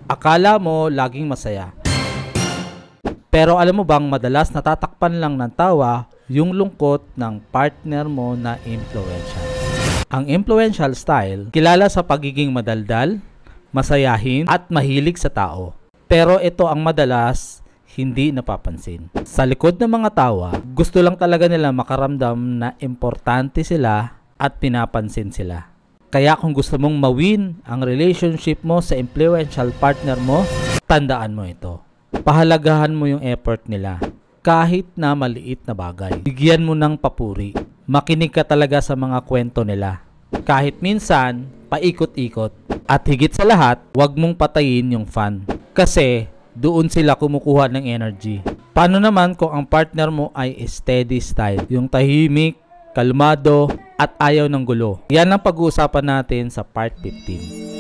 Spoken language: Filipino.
Akala mo laging masaya. Pero alam mo bang madalas natatakpan lang ng tawa yung lungkot ng partner mo na influential. Ang influential style, kilala sa pagiging madaldal, masayahin, at mahilig sa tao. Pero ito ang madalas hindi napapansin. Sa likod ng mga tawa, gusto lang talaga nila makaramdam na importante sila at pinapansin sila. Kaya kung gusto mong mawin ang relationship mo sa influential partner mo, tandaan mo ito. Pahalagahan mo yung effort nila. Kahit na maliit na bagay. Bigyan mo ng papuri. Makinig ka talaga sa mga kwento nila. Kahit minsan, paikot-ikot. At higit sa lahat, huwag mong patayin yung fan. Kasi doon sila kumukuha ng energy. Paano naman kung ang partner mo ay steady style? Yung tahimik, kalmado, at ayaw ng gulo. Yan ang pag-uusapan natin sa part 15.